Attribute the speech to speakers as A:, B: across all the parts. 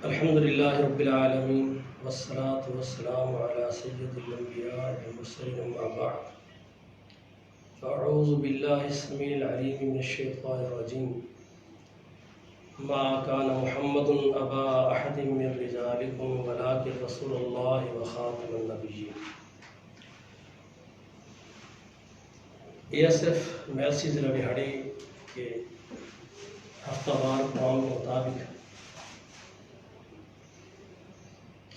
A: الحمد للہ رب العالمین والصلاة والسلام علی سید الانبیاء والمرسلین اما بعد فاعوذ باللہ السمیع العلیم من الشیطان الرجیم ما کان محمد ابا احد من رجالکم ولکن رسول اللہ وخاتم النبیین۔ ASF میلسی ضلع بہاڑی کے ہفتہ وار پروگرام کے مطابق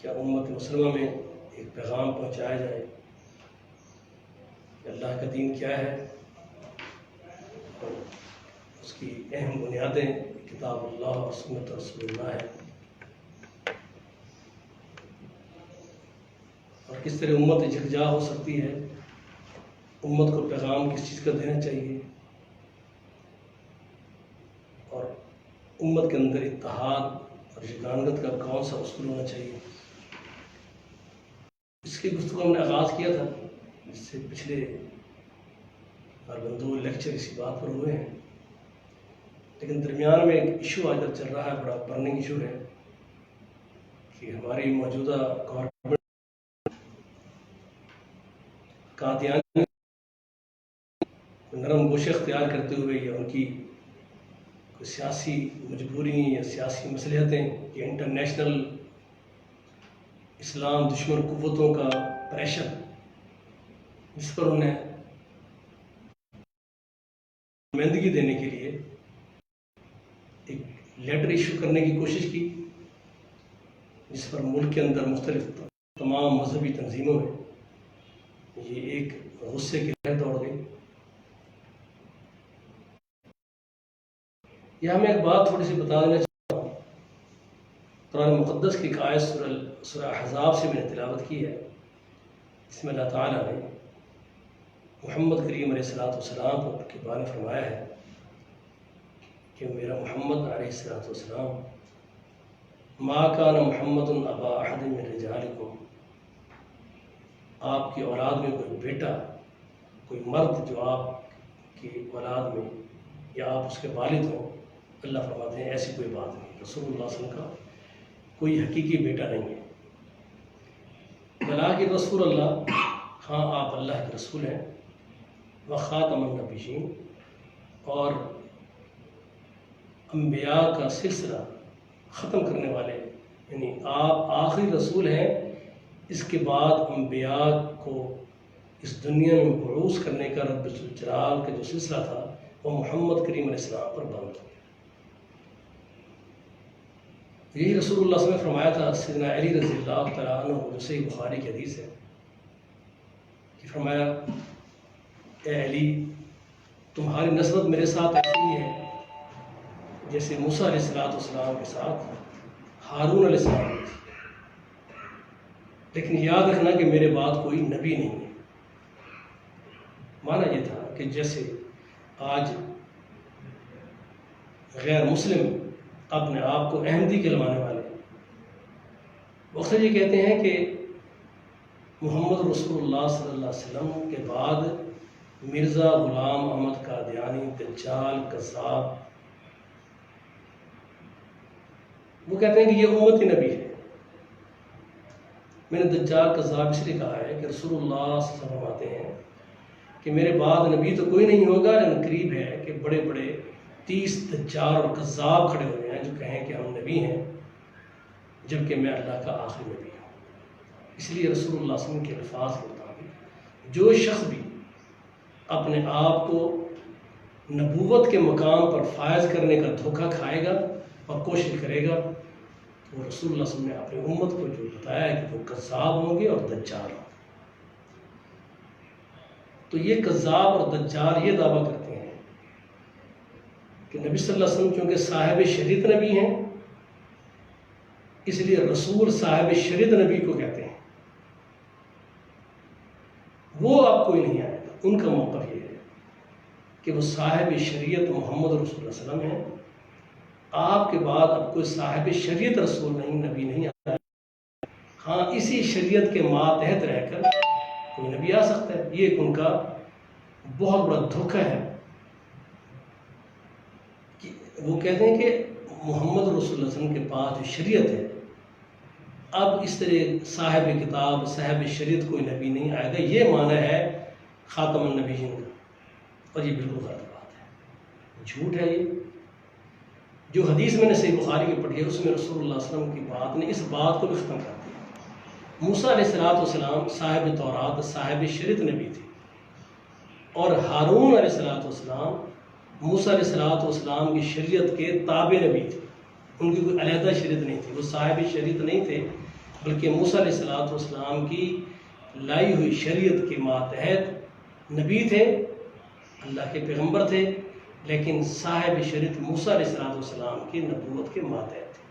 A: کیا امت مسلمہ میں ایک پیغام پہنچایا جائے کہ اللہ کا دین کیا ہے اور اس کی اہم بنیادیں کتاب اللہ اور سنت رسول اللہ ہے، اور کس طرح امت یکجا ہو سکتی ہے، امت کو پیغام کس چیز کا دینا چاہیے، اور امت کے اندر اتحاد اور یگانگت کا کون سا اصول ہونا چاہیے۔ اس کی گفتگو ہم نے آغاز کیا تھا، جس سے پچھلے دو لیکچر اسی بات پر ہوئے ہیں، لیکن درمیان میں ایک ایشو آج چل رہا ہے، بڑا برننگ ایشو ہے کہ ہماری موجودہ گورنمنٹ قادیانی نرم گوش اختیار کرتے ہوئے یا ان کی کوئی سیاسی مجبوری یا سیاسی مصلحتیں یا انٹرنیشنل اسلام دشمن قوتوں کا پریشر، جس پر انہیں نمائندگی دینے کے لیے ایک لیٹر ایشو کرنے کی کوشش کی، جس پر ملک کے اندر مختلف تمام مذہبی تنظیموں میں یہ ایک غصے کی لہر دوڑ گئی۔ یہاں میں ایک بات تھوڑی سی بتا دینا چاہتا ہوں۔ قرآن مقدس کی ایک آیت سورہ احزاب سے میں نے تلاوت کی ہے، جس میں اللہ تعالیٰ نے محمد کریم علیہ السلام کے بارے میں فرمایا ہے کہ میرا محمد علیہ السلام ما کان محمد ابا احد من رجالکم، آپ کی اولاد میں کوئی بیٹا، کوئی مرد جو آپ کی اولاد میں یا آپ اس کے والد ہوں، اللہ فرماتے ہیں ایسی کوئی بات نہیں، رسول اللہ صلی اللہ علیہ وسلم کا کوئی حقیقی بیٹا نہیں ہے، بلکہ رسول اللہ، ہاں آپ اللہ کے رسول ہیں، وخاتم النبیین، اور انبیاء کا سلسلہ ختم کرنے والے، یعنی آپ آخری رسول ہیں، اس کے بعد انبیاء کو اس دنیا میں بعوث کرنے کا رب الجلال کا جو سلسلہ تھا وہ محمد کریم علیہ السلام پر بند ہو۔ یہی رسول اللہ صلی اللہ علیہ وسلم نے فرمایا تھا سیدنا علی رضی اللہ تعالیٰ عنہ، جو صحیح بخاری کی حدیث ہے، کہ فرمایا اے علی، تمہاری نسبت میرے ساتھ ایسی ہی ہے جیسے موسیٰ علیہ السلام کے ساتھ ہارون علیہ السلام کی تھی، لیکن یاد رکھنا کہ میرے بعد کوئی نبی نہیں ہے۔ معنی یہ تھا کہ جیسے آج غیر مسلم اپنے آپ کو احمدی کہلوانے والے اکثر یہ کہتے ہیں کہ محمد رسول اللہ صلی اللہ علیہ وسلم کے بعد مرزا غلام احمد قادیانی، دجال، کذاب، وہ کہتے ہیں کہ یہ امتی نبی ہے۔ میں نے دجال کذاب اس لیے کہا ہے کہ رسول اللہ صلی اللہ علیہ وسلم فرماتے ہیں کہ میرے بعد نبی تو کوئی نہیں ہوگا، لیکن قریب ہے کہ بڑے بڑے 30 دجال اور کذاب کھڑے ہوئے ہیں جو کہیں کہ ہم نبی ہیں، جبکہ میں اللہ کا آخری نبی ہوں۔ اس لیے رسول اللہ صلی اللہ علیہ وسلم کے الفاظ کے مطابق جو شخص بھی اپنے آپ کو نبوت کے مقام پر فائز کرنے کا دھوکہ کھائے گا اور کوشش کرے گا، تو رسول اللہ صلی اللہ علیہ وسلم نے اپنی امت کو جو بتایا ہے کہ وہ کذاب ہوں گے اور دجال ہوں گے۔ تو یہ کذاب اور دجال یہ دعویٰ کرتے ہیں کہ نبی صلی اللہ علیہ وسلم چونکہ صاحب شریعت نبی ہیں، اس لیے رسول صاحب شریعت نبی کو کہتے ہیں، وہ اب کوئی نہیں آئے گا۔ ان کا موقف یہ ہے کہ وہ صاحب شریعت محمد رسول اللہ صلی اللہ علیہ وسلم ہیں، آپ کے بعد اب کوئی صاحب شریعت رسول نہیں، نبی نہیں آتا ہے۔ ہاں اسی شریعت کے ماتحت رہ کر کوئی نبی آ سکتا ہے۔ یہ ایک ان کا بہت بڑا دھوکہ ہے کہ وہ کہتے ہیں کہ محمد رسول اللہ صلی اللہ علیہ وسلم کے پاس جو شریعت ہے اب اس طرح صاحب کتاب صاحب شریعت کوئی نبی نہیں آئے گا، یہ معنی ہے خاتم النبیین کا، اور یہ بالکل غلط بات ہے، جھوٹ ہے یہ۔ جو حدیث میں نے صحیح بخاری کی پڑھی ہے اس میں رسول اللہ صلی اللہ علیہ وسلم کی بات نے اس بات کو بھی ختم کر دیا۔ موسیٰ علیہ السلام صاحب تورات صاحب شریعت نبی تھے، اور ہارون علیہ السلام موسیٰ علیہ السلام کی شریعت کے تابع نبی تھے، ان کی کوئی علیحدہ شریعت نہیں تھی، وہ صاحب شریعت نہیں تھے، بلکہ موسیٰ علیہ السلام کی لائی ہوئی شریعت کے ماتحت نبی تھے، اللہ کے پیغمبر تھے، لیکن صاحب شریعت موسیٰ علیہ السلام کی نبوت کے ماتحت تھے،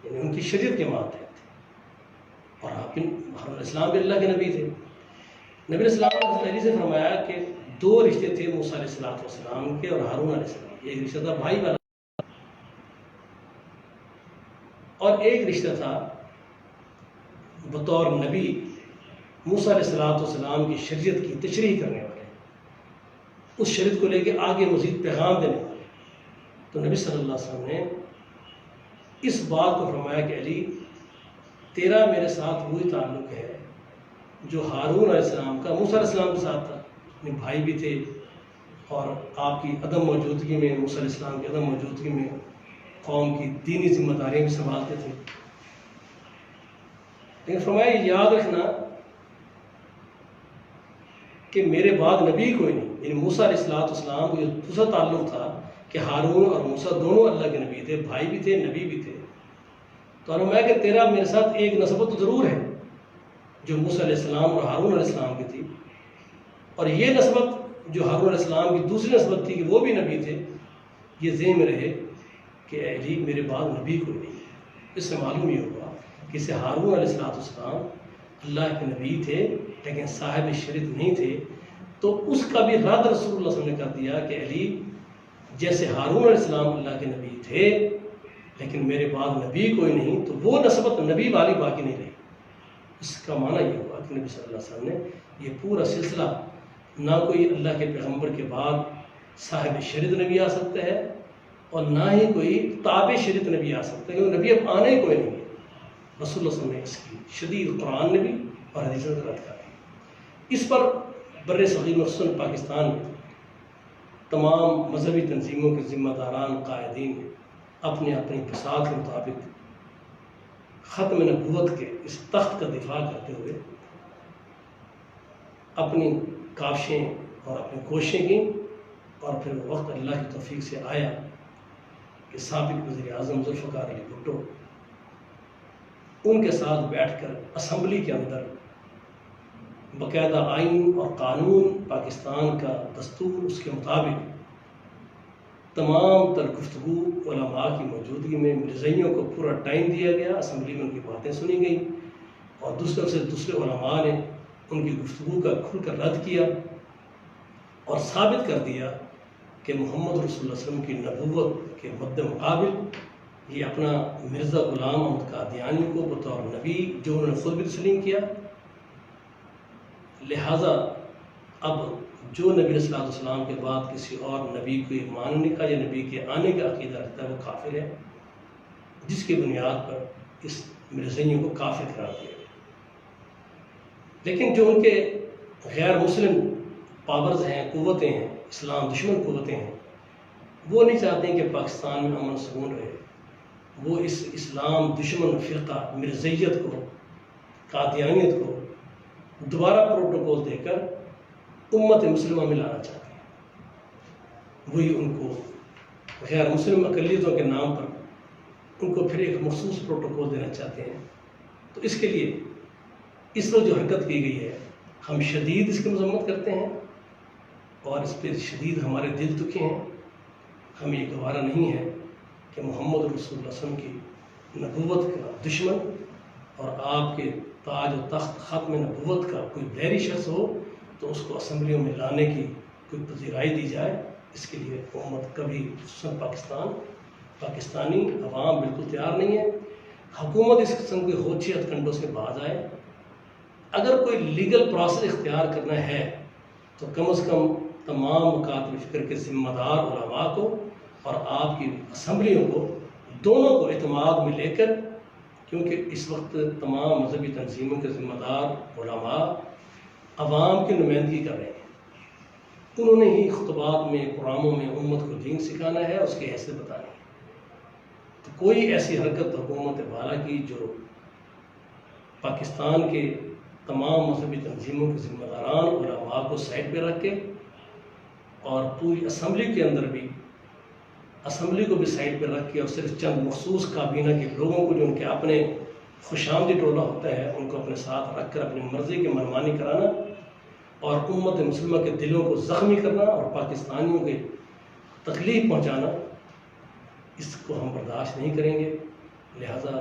A: یعنی ان کی شریعت کے ماتحت تھے، اور ہارون علیہ السلام بھی اللہ کے نبی تھے۔ نبی علیہ السلام نے سے فرمایا کہ دو رشتے تھے موسیٰ علیہ السلام کے اور ہارون علیہ السلام، ایک رشتہ تھا بھائی والا اور ایک رشتہ تھا بطور نبی موسیٰ علیہ السلام کی شریعت کی تشریح کرنے والے، اس شریعت کو لے کے آگے مزید پیغام دینے والے۔ تو نبی صلی اللہ علیہ وسلم نے اس بات کو فرمایا کہ علی تیرا میرے ساتھ وہی تعلق ہے جو ہارون علیہ السلام کا موسیٰ علیہ السلام کے ساتھ تھا، اپنے بھائی بھی تھے، اور آپ کی عدم موجودگی میں موسیٰ علیہ السلام کی عدم موجودگی میں قوم کی دینی ذمہ داریاں بھی سنبھالتے تھے۔ لیکن فرمایا یہ یاد رکھنا کہ میرے بعد نبی کوئی نہیں، یعنی موسیٰ علیہ السلام کو جو دوسرا تعلق تھا کہ ہارون اور موسیٰ دونوں اللہ کے نبی تھے، بھائی بھی تھے، نبی بھی تھے، تو فرمایا کہ تیرا میرے ساتھ ایک نسبت تو ضرور ہے جو موسیٰ علیہ السلام اور ہارون علیہ السلام کی تھی، اور یہ نسبت جو ہارون علیہ السلام کی دوسری نسبت تھی کہ وہ بھی نبی تھے، یہ ذہن میں رہے کہ اے علی میرے بعد نبی کوئی نہیں ہے۔ اس سے معلوم یہ ہوا کہ اسے ہارون علیہ السلام اللہ کے نبی تھے لیکن صاحب شریعت نہیں تھے، تو اس کا بھی رد رسول اللہ صلی اللہ علیہ وسلم نے کر دیا کہ علی جیسے ہارون علیہ السلام اللہ کے نبی تھے لیکن میرے بعد نبی کوئی نہیں، تو وہ نسبت نبی والی باقی نہیں رہی۔ اس کا معنی یہ ہوا کہ نبی صلی اللہ علیہ وسلم نے یہ پورا سلسلہ، نہ کوئی اللہ کے پیغمبر کے بعد صاحب شریعت نبی آ سکتا ہے اور نہ ہی کوئی تابع شریعت نبی آ سکتا ہے، کیونکہ نبی اب آنے ہی کوئی نہیں ہے۔ رسول اللہ صلی اللہ علیہ وسلم نے اس کی شدید قرآن نے بھی اور حدیث نے رد کر دی۔ اس پر بر صغیر خصوصاً پاکستان میں تمام مذہبی تنظیموں کے ذمہ داران قائدین اپنے اپنی بساط کے مطابق ختم نبوت کے اس تخت کا دفاع کرتے ہوئے اپنی کاوشیں اور اپنی کوششیں کی، اور پھر وقت اللہ کی توفیق سے آیا کہ سابق وزیر اعظم ذوالفقار علی بھٹو ان کے ساتھ بیٹھ کر اسمبلی کے اندر باقاعدہ آئین اور قانون، پاکستان کا دستور، اس کے مطابق تمام تر گفتگو علماء کی موجودگی میں مرزائیوں کو پورا ٹائم دیا گیا، اسمبلی میں ان کی باتیں سنی گئیں، اور دوسرے سے دوسرے علماء نے ان کی گفتگو کا کھل کر رد کیا اور ثابت کر دیا کہ محمد رسول اللہ صلی اللہ علیہ وسلم کی نبوت کے مد مقابل یہ اپنا مرزا غلام احمد قادیانی کو بطور نبی جو انہوں نے خود بھی تسلیم کیا، لہٰذا اب جو نبی علیہ السلام کے بعد کسی اور نبی کو ماننے کا یا نبی کے آنے کا عقیدہ رکھتا ہے وہ کافر ہے، جس کی بنیاد پر اس مرزائیوں کو کافر قرار دیا گیا۔ لیکن جو ان کے غیر مسلم پاورز ہیں، قوتیں ہیں، اسلام دشمن قوتیں ہیں، وہ نہیں چاہتے ہیں کہ پاکستان میں امن سکون رہے، وہ اس اسلام دشمن فرقہ مرزائیت کو، قادیانیت کو دوبارہ پروٹوکول دے کر امت مسلمہ میں لانا چاہتے ہیں۔ وہی ان کو غیر مسلم اقلیتوں کے نام پر ان کو پھر ایک مخصوص پروٹوکول دینا چاہتے ہیں۔ تو اس کے لیے اس وقت جو حرکت کی گئی ہے ہم شدید اس کی مذمت کرتے ہیں، اور اس پہ شدید ہمارے دل دکھے ہیں۔ ہمیں یہ گوارا نہیں ہے کہ محمد رسول اللہ صلی اللہ علیہ وسلم کی نبوت کا دشمن اور آپ کے تاج و تخت ختم نبوت کا کوئی بیری شخص ہو تو اس کو اسمبلیوں میں لانے کی کوئی پذیرائی دی جائے۔ اس کے لیے حکومت کبھی، خصوصاً پاکستانی عوام بالکل تیار نہیں ہے۔ حکومت اس قسم کے ہوچی ہتھ کنڈوں سے باز آئے۔ اگر کوئی لیگل پروسیس اختیار کرنا ہے تو کم از کم تمام مکاتب فکر کے ذمہ دار علماء کو اور آپ کی اسمبلیوں کو، دونوں کو اعتماد میں لے کر، کیونکہ اس وقت تمام مذہبی تنظیموں کے ذمہ دار علماء عوام کی نمائندگی کر رہے ہیں. انہوں نے ہی خطبات میں پروگراموں میں امت کو دین سکھانا ہے، اس کی حیثیت بتانی ہے. تو کوئی ایسی حرکت حکومت والا کی جو پاکستان کے تمام مذہبی تنظیموں کے ذمہ داران علماء کو سائڈ پہ رکھ کے اور پوری اسمبلی کے اندر بھی اسمبلی کو بھی سائڈ پہ رکھ کے اور صرف چند مخصوص کابینہ کے لوگوں کو جو ان کے اپنے خوش آمدی ٹولہ ہوتا ہے ان کو اپنے ساتھ رکھ کر اپنی مرضی کی منمانی کرانا اور امت مسلمہ کے دلوں کو زخمی کرنا اور پاکستانیوں کے تکلیف پہنچانا، اس کو ہم برداشت نہیں کریں گے. لہٰذا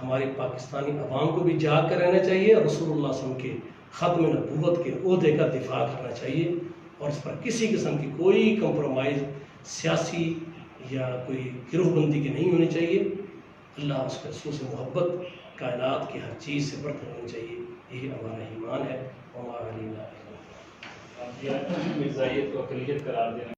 A: ہماری پاکستانی عوام کو بھی جاگ کر رہنا چاہیے اور رسول اللہ صلی اللہ علیہ وسلم کے ختم نبوت کے عہدے کا دفاع کرنا چاہیے اور اس پر کسی قسم کی کوئی کمپرومائز سیاسی یا کوئی گروہ بندی کی نہیں ہونی چاہیے. اللہ اس کے رسول سے محبت کائنات کی ہر چیز سے برتر ہونی چاہیے. یہی ہمارا ایمان ہے.
B: مرزائیت کو اقلیت قرار دینا